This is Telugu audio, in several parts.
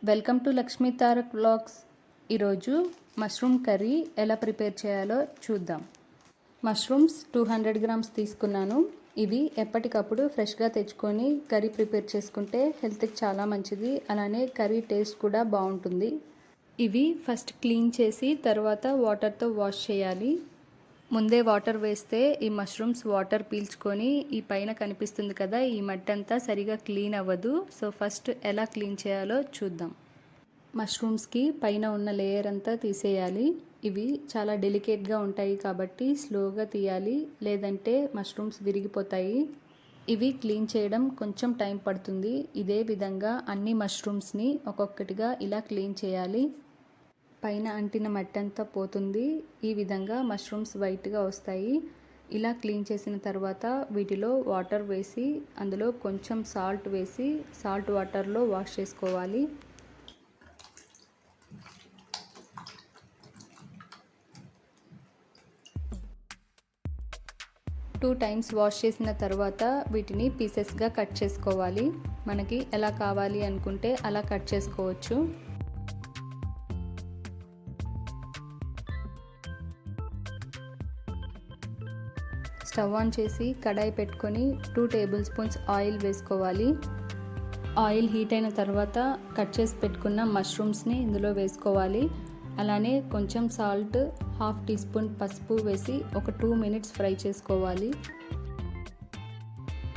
Welcome to Lakshmi Tarak vlogs. ఈరోజు మష్రూమ్ కర్రీ ఎలా ప్రిపేర్ చేయాలో చూద్దాం. మష్రూమ్స్ 200 గ్రామ్స్ తీసుకున్నాను. ఇవి ఎప్పటికప్పుడు ఫ్రెష్గా తెచ్చుకొని కర్రీ ప్రిపేర్ చేసుకుంటే హెల్త్కి చాలా మంచిది. అలానే కర్రీ టేస్ట్ కూడా బాగుంటుంది. ఇవి ఫస్ట్ క్లీన్ చేసి తర్వాత వాటర్తో వాష్ చేయాలి. ముందే వాటర్ వేస్తే ఈ మష్రూమ్స్ వాటర్ పీల్చుకొని ఈ పైన కనిపిస్తుంది కదా, ఈ మట్టి అంతా సరిగా క్లీన్ అవ్వదు. సో ఫస్ట్ ఎలా క్లీన్ చేయాలో చూద్దాం. మష్రూమ్స్కి పైన ఉన్న లేయర్ అంతా తీసేయాలి. ఇవి చాలా డెలికేట్గా ఉంటాయి కాబట్టి స్లోగా తీయాలి, లేదంటే మష్రూమ్స్ విరిగిపోతాయి. ఇవి క్లీన్ చేయడం కొంచెం టైం పడుతుంది. ఇదే విధంగా అన్ని మష్రూమ్స్ని ఒక్కొక్కటిగా ఇలా క్లీన్ చేయాలి. పైన అంటిన మట్టి అంతా పోతుంది. ఈ విధంగా మష్రూమ్స్ వైట్గా వస్తాయి. ఇలా క్లీన్ చేసిన తర్వాత వీటిలో వాటర్ వేసి అందులో కొంచెం సాల్ట్ వేసి సాల్ట్ వాటర్లో వాష్ చేసుకోవాలి. టూ టైమ్స్ వాష్ చేసిన తర్వాత వీటిని పీసెస్గా కట్ చేసుకోవాలి. మనకి ఎలా కావాలి అనుకుంటే అలా కట్ చేసుకోవచ్చు. స్టవ్ ఆన్ చేసి కడాయి పెట్టుకొని 2 టేబుల్ స్పూన్స్ ఆయిల్ వేసుకోవాలి. ఆయిల్ హీట్ అయిన తర్వాత కట్ చేసి పెట్టుకున్న మష్రూమ్స్ని ఇందులో వేసుకోవాలి. అలానే కొంచెం సాల్ట్, 1/2 టీ స్పూన్ పసుపు వేసి ఒక 2 మినిట్స్ ఫ్రై చేసుకోవాలి.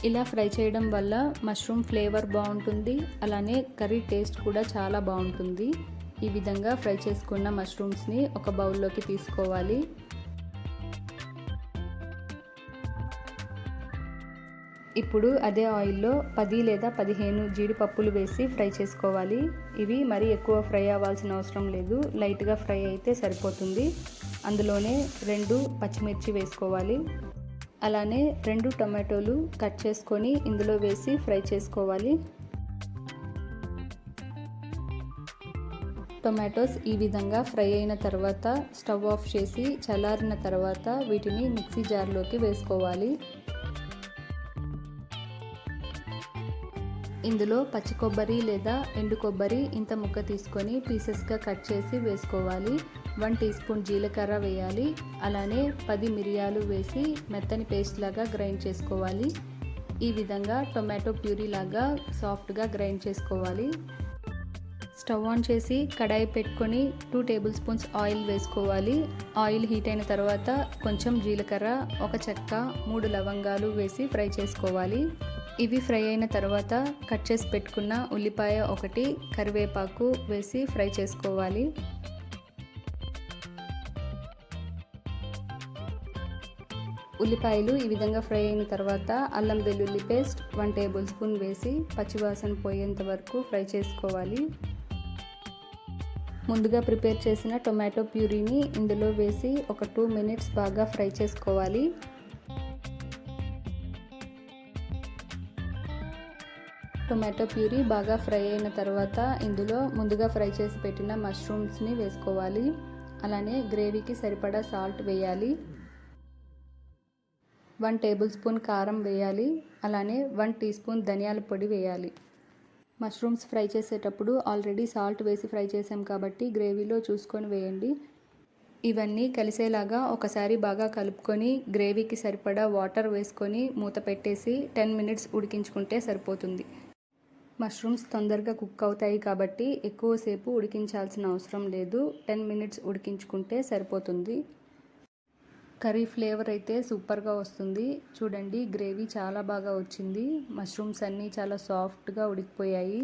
ఇలా ఫ్రై చేయడం వల్ల మష్రూమ్ ఫ్లేవర్ బాగుంటుంది. అలానే కర్రీ టేస్ట్ కూడా చాలా బాగుంటుంది. ఈ విధంగా ఫ్రై చేసుకున్న మష్రూమ్స్ని ఒక బౌల్లోకి తీసుకోవాలి. ఇప్పుడు అదే ఆయిల్లో 10 లేదా 15 జీడిపప్పులు వేసి ఫ్రై చేసుకోవాలి. ఇవి మరీ ఎక్కువ ఫ్రై అవ్వాల్సిన అవసరం లేదు, లైట్గా ఫ్రై అయితే సరిపోతుంది. అందులోనే 2 పచ్చిమిర్చి వేసుకోవాలి. అలానే 2 టొమాటోలు కట్ చేసుకొని ఇందులో వేసి ఫ్రై చేసుకోవాలి. టొమాటోస్ ఈ విధంగా ఫ్రై అయిన తర్వాత స్టవ్ ఆఫ్ చేసి చల్లారిన తర్వాత వీటిని మిక్సీ జార్లోకి వేసుకోవాలి. ఇందులో పచ్చి కొబ్బరి లేదా ఎండు కొబ్బరి ఇంత ముక్క తీసుకొని పీసెస్గా కట్ చేసి వేసుకోవాలి. 1 టీ స్పూన్ జీలకర్ర వేయాలి. అలానే 10 మిరియాలు వేసి మెత్తని పేస్ట్ లాగా గ్రైండ్ చేసుకోవాలి. ఈ విధంగా టొమాటో ప్యూరీ లాగా సాఫ్ట్గా గ్రైండ్ చేసుకోవాలి. స్టవ్ ఆన్ చేసి కడాయి పెట్టుకొని 2 టేబుల్ స్పూన్స్ ఆయిల్ వేసుకోవాలి. ఆయిల్ హీట్ అయిన తర్వాత కొంచెం జీలకర్ర, 1 చెక్క, 3 లవంగాలు వేసి ఫ్రై చేసుకోవాలి. ఇవి ఫ్రై అయిన తర్వాత కట్ చేసి పెట్టుకున్న ఉల్లిపాయ 1, కరివేపాకు వేసి ఫ్రై చేసుకోవాలి. ఉల్లిపాయలు ఈ విధంగా ఫ్రై అయిన తర్వాత అల్లం వెల్లుల్లి పేస్ట్ 1 టేబుల్ స్పూన్ వేసి పచ్చివాసన పోయేంత వరకు ఫ్రై చేసుకోవాలి. ముందుగా ప్రిపేర్ చేసిన టొమాటో ప్యూరీని ఇందులో వేసి ఒక 2 మినిట్స్ బాగా ఫ్రై చేసుకోవాలి. టొమాటో ప్యూరీ బాగా ఫ్రై అయిన తర్వాత ఇందులో ముందుగా ఫ్రై చేసి పెట్టిన మష్రూమ్స్ని వేసుకోవాలి. అలానే గ్రేవీకి సరిపడా సాల్ట్ వేయాలి. 1 టేబుల్ స్పూన్ కారం వేయాలి. అలానే 1 టీ స్పూన్ ధనియాల పొడి వేయాలి. మష్రూమ్స్ ఫ్రై చేసేటప్పుడు ఆల్రెడీ సాల్ట్ వేసి ఫ్రై చేసాం కాబట్టి గ్రేవీలో చూసుకొని వేయండి. ఇవన్నీ కలిసేలాగా ఒకసారి బాగా కలుపుకొని గ్రేవీకి సరిపడా వాటర్ వేసుకొని మూత పెట్టేసి 10 మినిట్స్ ఉడికించుకుంటే సరిపోతుంది. మష్రూమ్స్ తొందరగా కుక్ అవుతాయి కాబట్టి ఎక్కువసేపు ఉడికించాల్సిన అవసరం లేదు. 10 మినిట్స్ ఉడికించుకుంటే సరిపోతుంది. కర్రీ ఫ్లేవర్ అయితే సూపర్గా వస్తుంది. చూడండి, గ్రేవీ చాలా బాగా వచ్చింది. మష్రూమ్స్ అన్నీ చాలా సాఫ్ట్గా ఉడికిపోయాయి.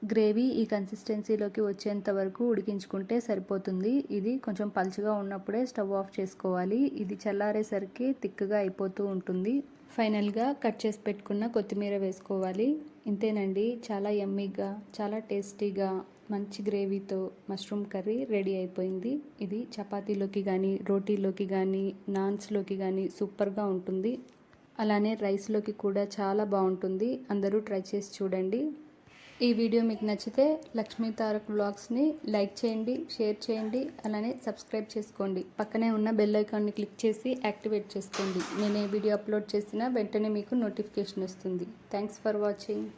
గ్రేవీ ఈ కన్సిస్టెన్సీలోకి వచ్చేంత వరకు ఉడికించుకుంటే సరిపోతుంది. ఇది కొంచెం పలుచగా ఉన్నప్పుడే స్టవ్ ఆఫ్ చేసుకోవాలి. ఇది చల్లారేసరికి థిక్గా అయిపోతూ ఉంటుంది. ఫైనల్గా కట్ చేసి పెట్టుకున్న కొత్తిమీర వేసుకోవాలి. ఇంతేనండి, చాలా యమ్మీగా, చాలా టేస్టీగా మంచి గ్రేవీతో మష్రూమ్ కర్రీ రెడీ అయిపోయింది. ఇది చపాతీలోకి కానీ, రోటీలోకి కానీ, నాన్స్లోకి కానీ సూపర్గా ఉంటుంది. అలానే రైస్లోకి కూడా చాలా బాగుంటుంది. అందరూ ట్రై చేసి చూడండి. ఈ వీడియో మీకు నచ్చితే లక్ష్మీ తారక్ వ్లాగ్స్ని లైక్ చేయండి, షేర్ చేయండి, అలానే సబ్స్క్రైబ్ చేసుకోండి. పక్కనే ఉన్న బెల్ ఐకాన్ని క్లిక్ చేసి యాక్టివేట్ చేసుకోండి. నేను ఏ వీడియో అప్లోడ్ చేసినా వెంటనే మీకు నోటిఫికేషన్ వస్తుంది. Thanks for watching.